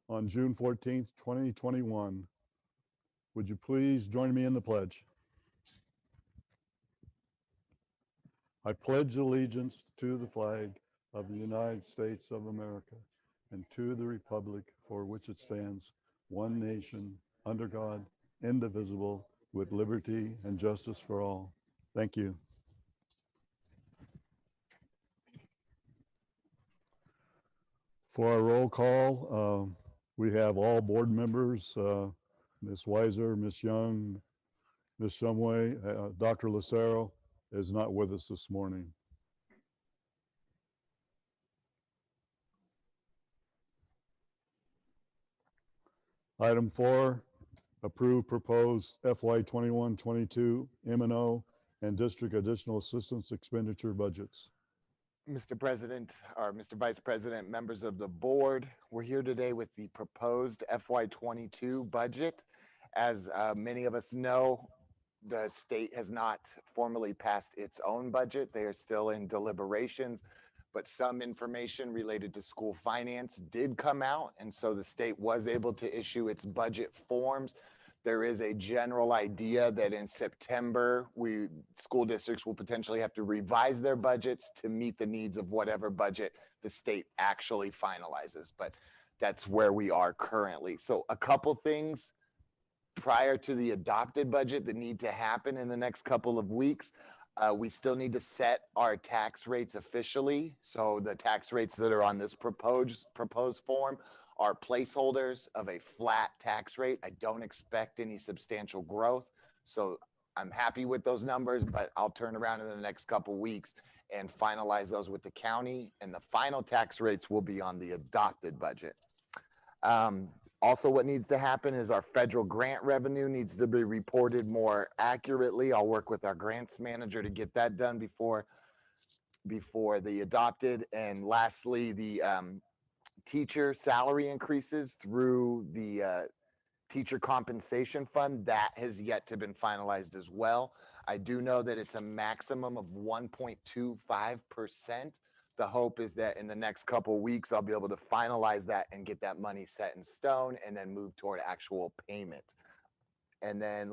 on June 14th, 2021. Would you please join me in the pledge? I pledge allegiance to the flag of the United States of America and to the republic for which it stands, one nation, under God, indivisible, with liberty and justice for all. Thank you. For our roll call, we have all board members, Ms. Weiser, Ms. Young, Ms. Shumway. Dr. Lucero is not with us this morning. Item 4, approve proposed FY 21-22 M&O and district additional assistance expenditure budgets. Mr. President, or Mr. Vice President, members of the board, we're here today with the proposed FY22 budget. As many of us know, the state has not formally passed its own budget. They are still in deliberations, but some information related to school finance did come out, and so the state was able to issue its budget forms. There is a general idea that in September, school districts will potentially have to revise their budgets to meet the needs of whatever budget the state actually finalizes, but that's where we are currently. So a couple things prior to the adopted budget that need to happen in the next couple of weeks. We still need to set our tax rates officially. So the tax rates that are on this proposed form are placeholders of a flat tax rate. I don't expect any substantial growth. So I'm happy with those numbers, but I'll turn around in the next couple of weeks and finalize those with the county, and the final tax rates will be on the adopted budget. Also, what needs to happen is our federal grant revenue needs to be reported more accurately. I'll work with our grants manager to get that done before the adopted. And lastly, the teacher salary increases through the teacher compensation fund, that has yet to been finalized as well. I do know that it's a maximum of 1.25%. The hope is that in the next couple of weeks, I'll be able to finalize that and get that money set in stone and then move toward actual payment. And then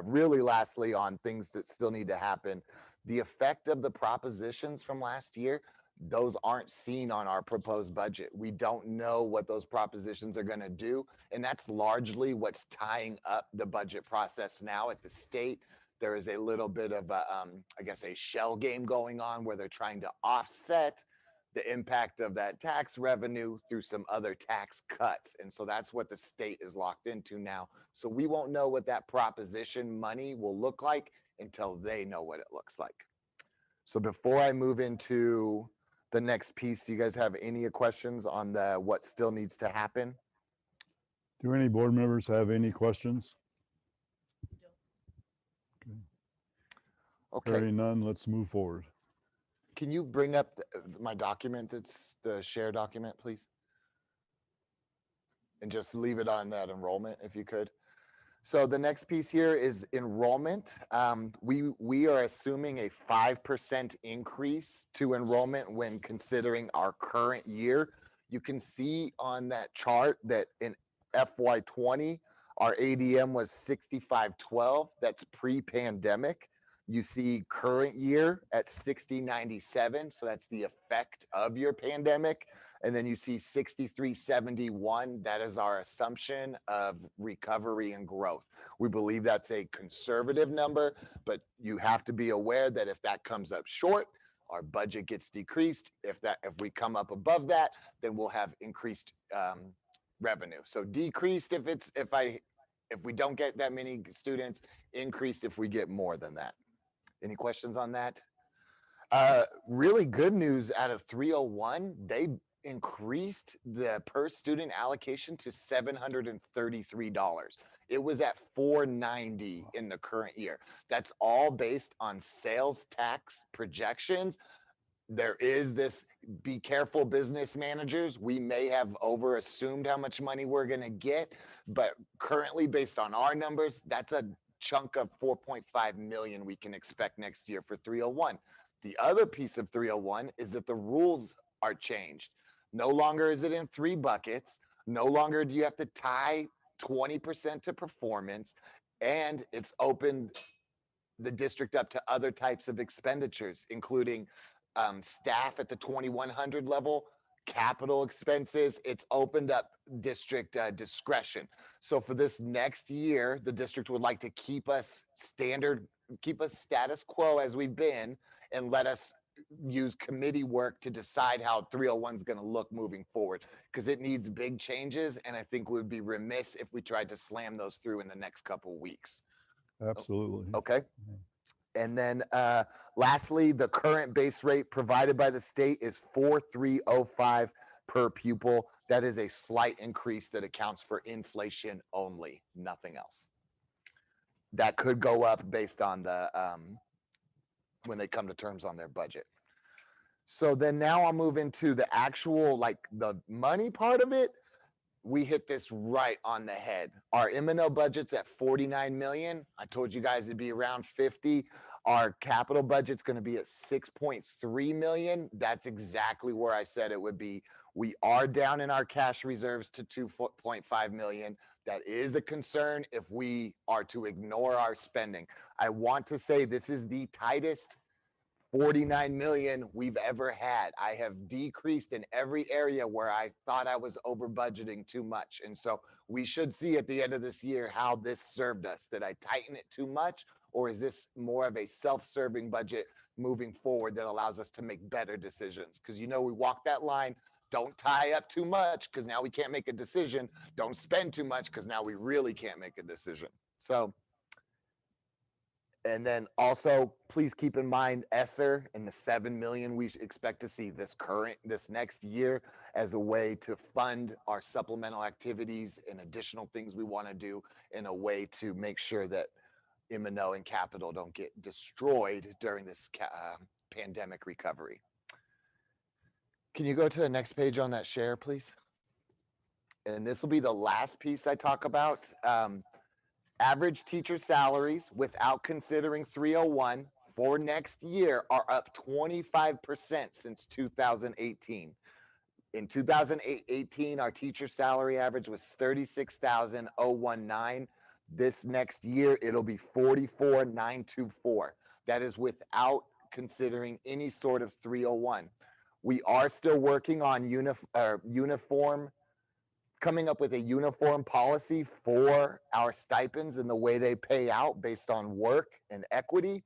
really lastly, on things that still need to happen, the effect of the propositions from last year, those aren't seen on our proposed budget. We don't know what those propositions are going to do. And that's largely what's tying up the budget process now at the state. There is a little bit of a shell game going on where they're trying to offset the impact of that tax revenue through some other tax cuts. And so that's what the state is locked into now. So we won't know what that proposition money will look like until they know what it looks like. So before I move into the next piece, do you guys have any questions on what still needs to happen? Do any board members have any questions? Okay. Hearing none, let's move forward. Can you bring up my document, that's the share document, please? And just leave it on that enrollment if you could. So the next piece here is enrollment. We are assuming a 5% increase to enrollment when considering our current year. You can see on that chart that in FY20, our ADM was 6512. That's pre-pandemic. You see current year at 6097, so that's the effect of your pandemic. And then you see 6371, that is our assumption of recovery and growth. We believe that's a conservative number, but you have to be aware that if that comes up short, our budget gets decreased. If we come up above that, then we'll have increased revenue. So decreased if we don't get that many students, increased if we get more than that. Any questions on that? Really good news out of 301, they increased the per student allocation to $733. It was at $490 in the current year. That's all based on sales tax projections. There is this, be careful business managers, we may have over assumed how much money we're going to get, but currently based on our numbers, that's a chunk of 4.5 million we can expect next year for 301. The other piece of 301 is that the rules are changed. No longer is it in 3 buckets. No longer do you have to tie 20% to performance, and it's opened the district up to other types of expenditures, including staff at the 2100 level, capital expenses. It's opened up district discretion. So for this next year, the district would like to keep us status quo as we've been, and let us use committee work to decide how 301 is going to look moving forward, because it needs big changes. And I think we would be remiss if we tried to slam those through in the next couple of weeks. Absolutely. Okay. And then lastly, the current base rate provided by the state is 4,305 per pupil. That is a slight increase that accounts for inflation only, nothing else. That could go up based on the when they come to terms on their budget. So then now I'll move into the actual, like, the money part of it. We hit this right on the head. Our M&O budget's at 49 million. I told you guys it'd be around 50. Our capital budget's going to be at 6.3 million. That's exactly where I said it would be. We are down in our cash reserves to 2.5 million. That is a concern if we are to ignore our spending. I want to say this is the tightest 49 million we've ever had. I have decreased in every area where I thought I was over budgeting too much. And so we should see at the end of this year how this served us. Did I tighten it too much, or is this more of a self-serving budget moving forward that allows us to make better decisions? Because, you know, we walk that line. Don't tie up too much because now we can't make a decision. Don't spend too much because now we really can't make a decision. So, and then also, please keep in mind ESSER and the 7 million we expect to see this next year as a way to fund our supplemental activities and additional things we want to do, in a way to make sure that M&O and capital don't get destroyed during this pandemic recovery. Can you go to the next page on that share, please? And this will be the last piece I talk about. Average teacher salaries, without considering 301, for next year are up 25% since 2018. In 2018, our teacher salary average was 36,019. This next year, it'll be 44,924. That is without considering any sort of 301. We are still working on coming up with a uniform policy for our stipends and the way they pay out based on work and equity.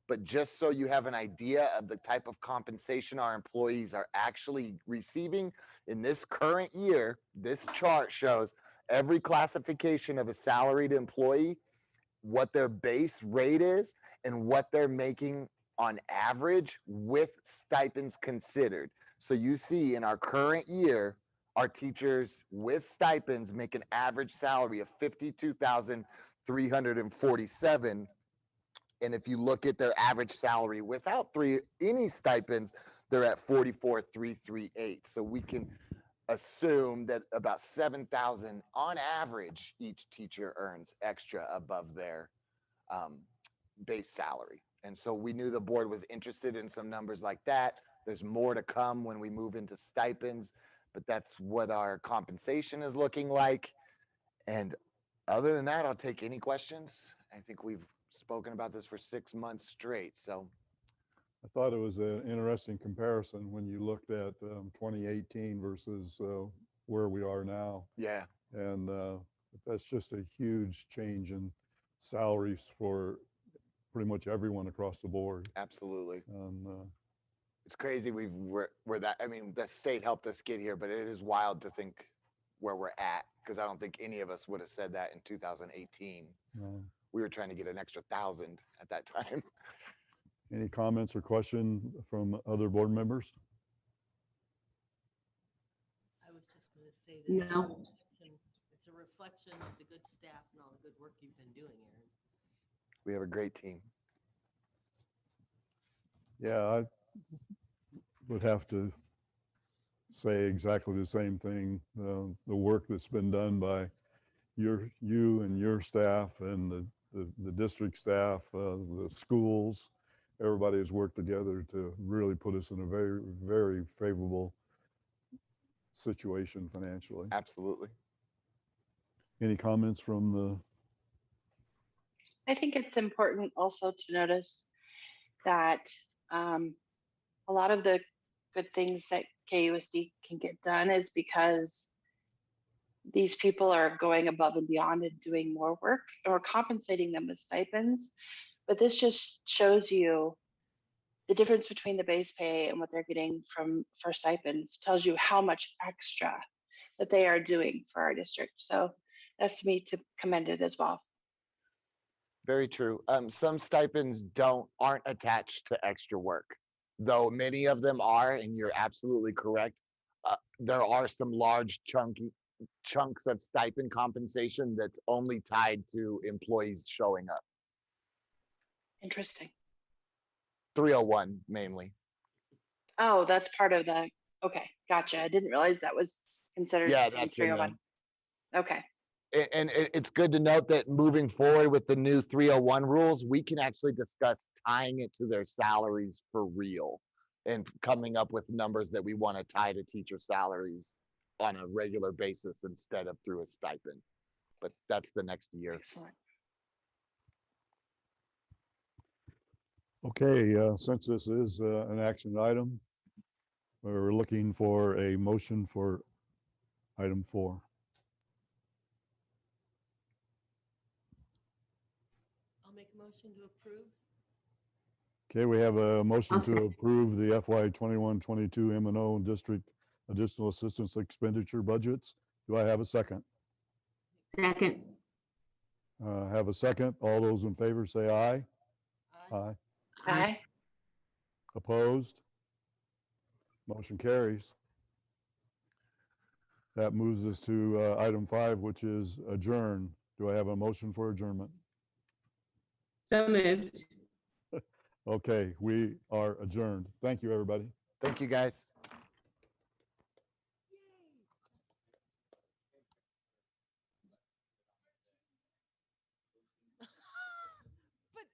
But just so you have an idea of the type of compensation our employees are actually receiving in this current year, this chart shows every classification of a salaried employee, what their base rate is, and what they're making on average with stipends considered. So you see in our current year, our teachers with stipends make an average salary of 52,347. And if you look at their average salary without any stipends, they're at 44,338. So we can assume that about 7,000 on average each teacher earns extra above their base salary. And so we knew the board was interested in some numbers like that. There's more to come when we move into stipends, but that's what our compensation is looking like. And other than that, I'll take any questions. I think we've spoken about this for 6 months straight. So I thought it was an interesting comparison when you looked at 2018 versus where we are now. yeah, And that's just a huge change in salaries for pretty much everyone across the board. absolutely. And It's crazy we're that. I mean, the state helped us get here, but it is wild to think where we're at, because I don't think any of us would have said that in 2018. We were trying to get an extra 1,000 at that time. Any comments or question from other board members? I was just going to say that No. it's a reflection of the good staff and all the good work you've been doing, Aaron. We have a great team. Yeah, I would have to say exactly the same thing. The work that's been done by you and your staff and the district staff, the schools, everybody has worked together to really put us in a very, very favorable situation financially. Absolutely. Any comments from the, I think it's important also to notice that a lot of the good things that KUSD can get done is because these people are going above and beyond and doing more work, and we're compensating them with stipends. But this just shows you the difference between the base pay and what they're getting for stipends, tells you how much extra that they are doing for our district. So that's to me to commend it as well. Very true. Some stipends aren't attached to extra work, though many of them are, and you're absolutely correct. There are some large chunks of stipend compensation that's only tied to employees showing up. Interesting. 301 mainly. Oh, that's part of the, okay, gotcha. I didn't realize that was considered Yeah, in that's in there. 301. Okay, And it's good to note that moving forward with the new 301 rules, we can actually discuss tying it to their salaries for real and coming up with numbers that we want to tie to teacher salaries on a regular basis instead of through a stipend. But that's the next year. excellent. okay, since this is an action item, we're looking for a motion for item 4. I'll make a motion to approve. Okay, we have a motion I'll to second. approve the FY 21-22 M&O District Additional Assistance Expenditure Budgets. Do I have a second? Second. Have a second. All those in favor say aye. Aye. Aye. Aye. Opposed? Motion carries. That moves us to item 5, which is adjourn. Do I have a motion for adjournment? So moved. Okay, we are adjourned. Thank you, everybody. Thank you, guys. But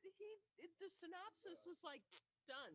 the synopsis was like done.